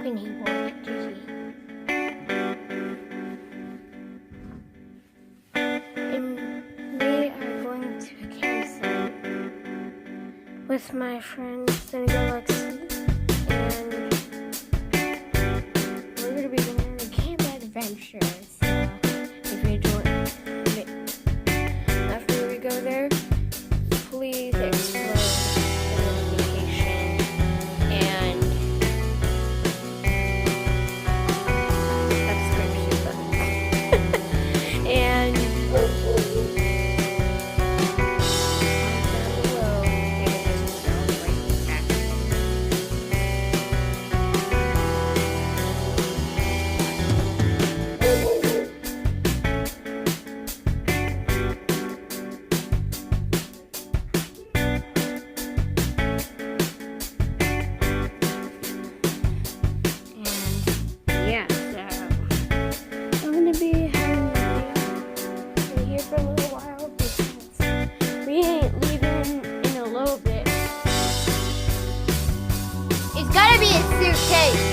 company board, GG. And we are going to a campsite with my friends and Galaxy, and we're going to be going on a camp adventure. So if you join, after we go there, please explore the location and subscription button. And yeah, so I'm gonna be having here for a little while because we ain't leaving in a little bit. It's gotta be a suitcase.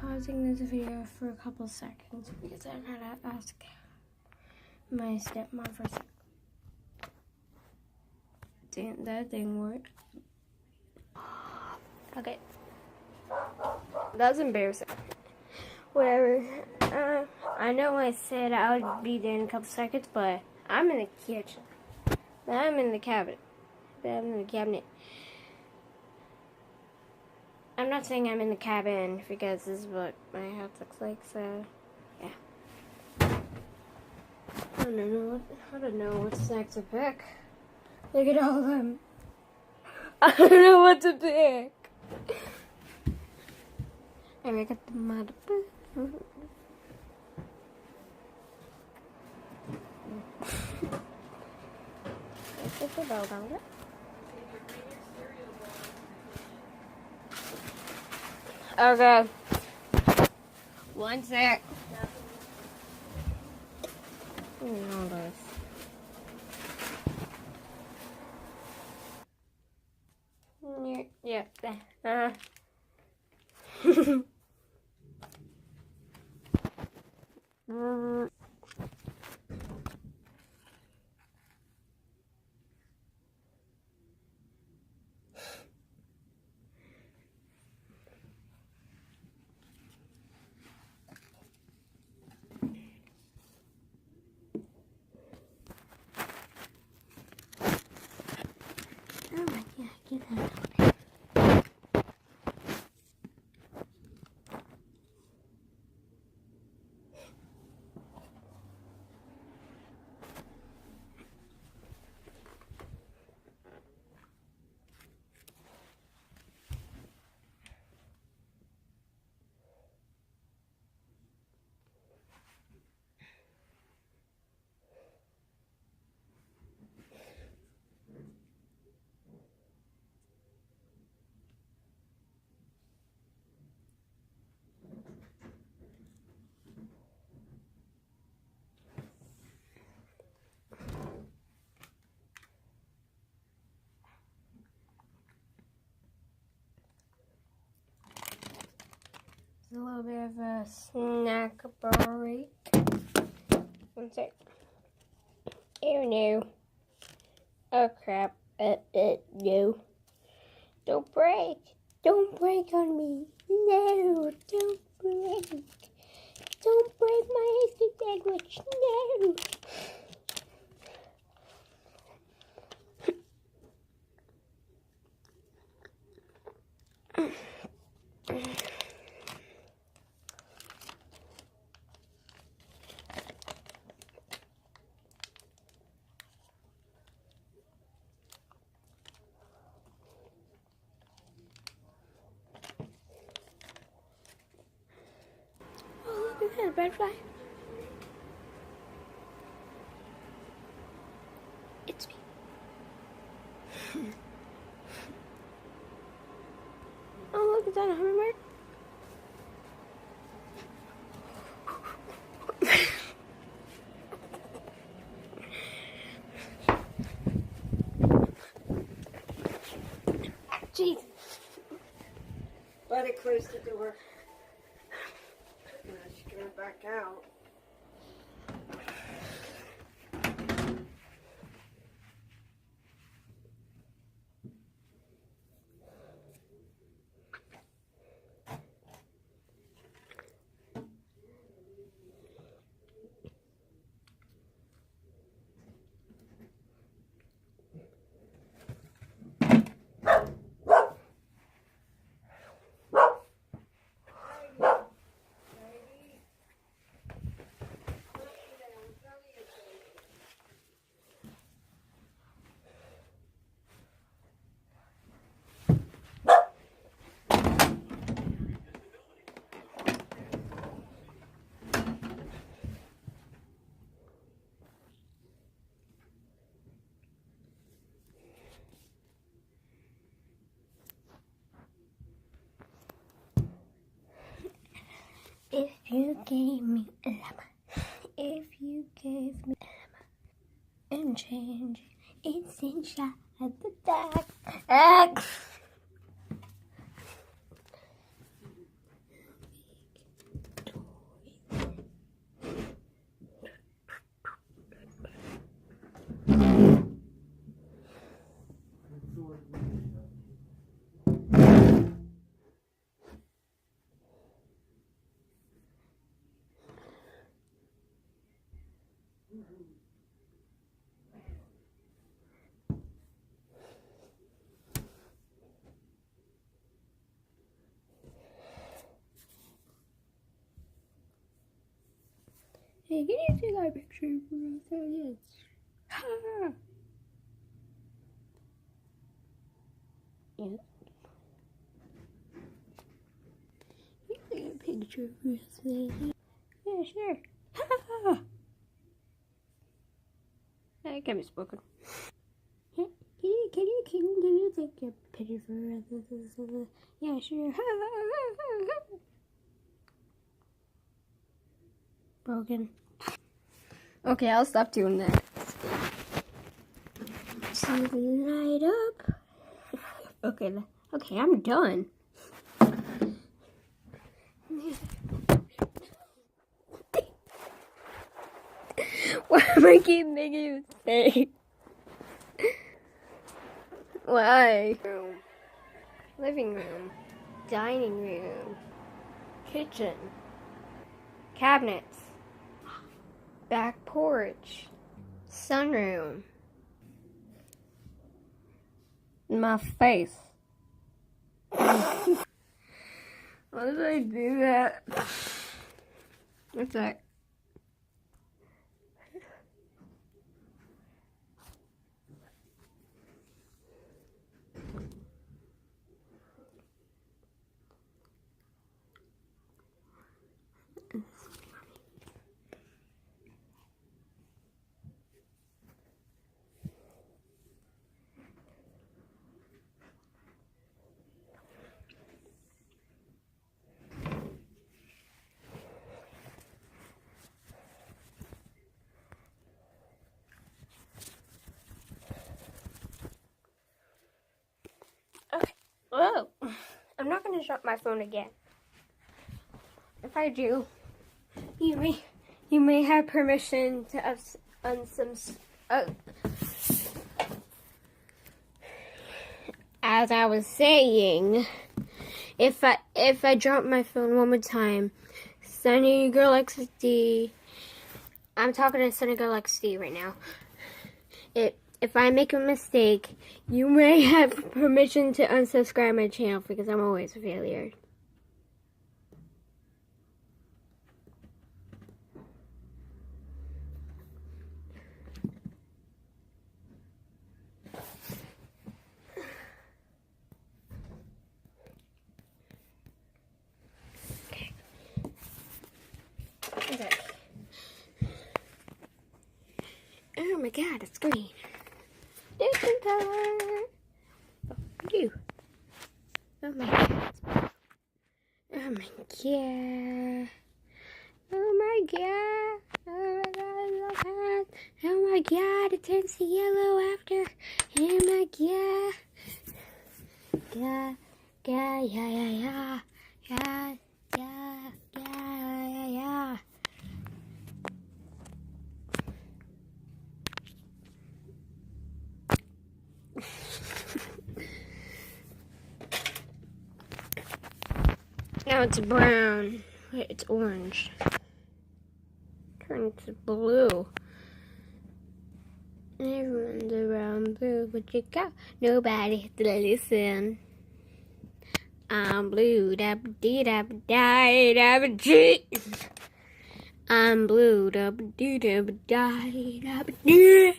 Pausing this video for a couple seconds because I gotta ask my stepmom for a second. Damn, that thing worked. Okay. That's embarrassing. Whatever. I know I said I would be there in a couple seconds, but I'm in the kitchen. I'm in the cabinet. I'm not saying I'm in the cabin because this is what my house looks like, so yeah. I don't know what snacks to pick. Look at all of them. I don't know what to pick. And I got the mud. Let's put the bell down there. Okay. One sec. Hold on. Yeah. Oh my God, get that. a little bit of a snack break. One sec. Oh no. Oh crap. No. Don't break. Don't break on me. No, don't break. Don't break my ice cream sandwich. No. Oh, look at that butterfly. It's me. Oh, look, is that a hummingbird? Jeez. Better close the door. She's gonna back out. If you gave me a llama, if you gave me a llama, and change it's inside the dark. Hey, can you take our picture for us? Oh, yes. Ha! Yes. You take a picture for us, baby. Yeah, sure. Ha! I can't be spoken. Can you take a picture for us? Yeah, sure. Broken. Okay, I'll stop doing that. See the light up. Okay, I'm done. Why am I keep making you say? Why? Living room, dining room, kitchen, cabinets, back porch, sunroom, my face. Why did I do that? What's that? Okay. Whoa. I'm not going to drop my phone again. if I do, you may have permission to as I was saying, if I drop my phone one more time, Sunny Girl XD, I'm talking to Sunny Girl XD right now. If I make a mistake, you may have permission to unsubscribe my channel because I'm always a failure. Okay. Oh my god, it's green. Different color. You. Oh my god. Oh my god. Oh my god. Oh my god. Oh my god. It turns to yellow after. Oh my god. Yeah. Yeah. Yeah. Yeah. Yeah. Yeah. Yeah. Yeah. Now it's brown. Wait, it's orange. Turn to blue. Everyone's around blue, but you got nobody to listen. I'm blue, dabba dee dabba die dabba dee. I'm blue, dabba dee dabba die dabba dee.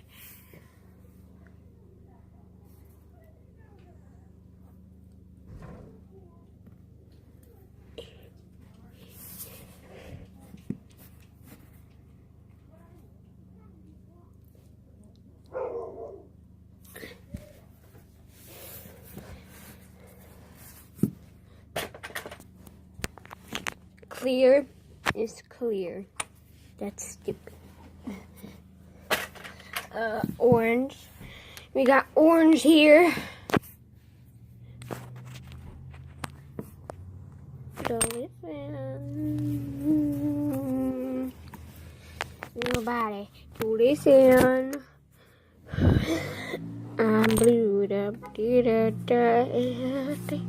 Clear is clear. That's stupid. Orange. We got orange here. Don't listen. Nobody to listen. I'm blue. Da, dee, da, da, da.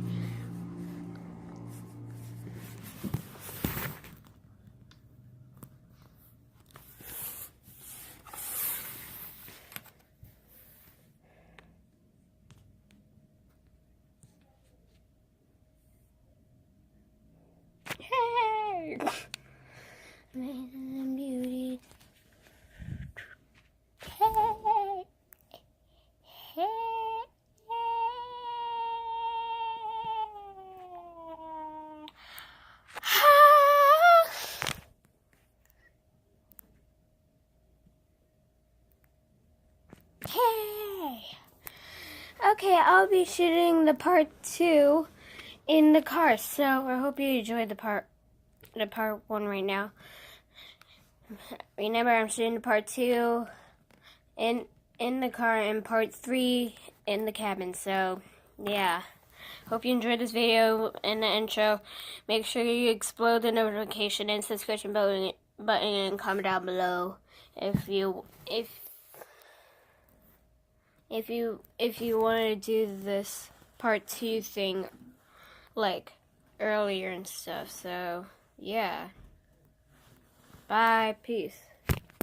Hey! Man, beauty. Hey! Hey! Hey! Okay, I'll be shooting the part 2 in the car, so I hope you enjoyed the part 1 right now. Remember, I'm shooting the part 2 in the car and part 3 in the cabin, so yeah. Hope you enjoyed this video and the intro. Make sure you explode the notification and subscription button and comment down below if you want to do this part 2 thing like earlier and stuff. So yeah. Bye. Peace.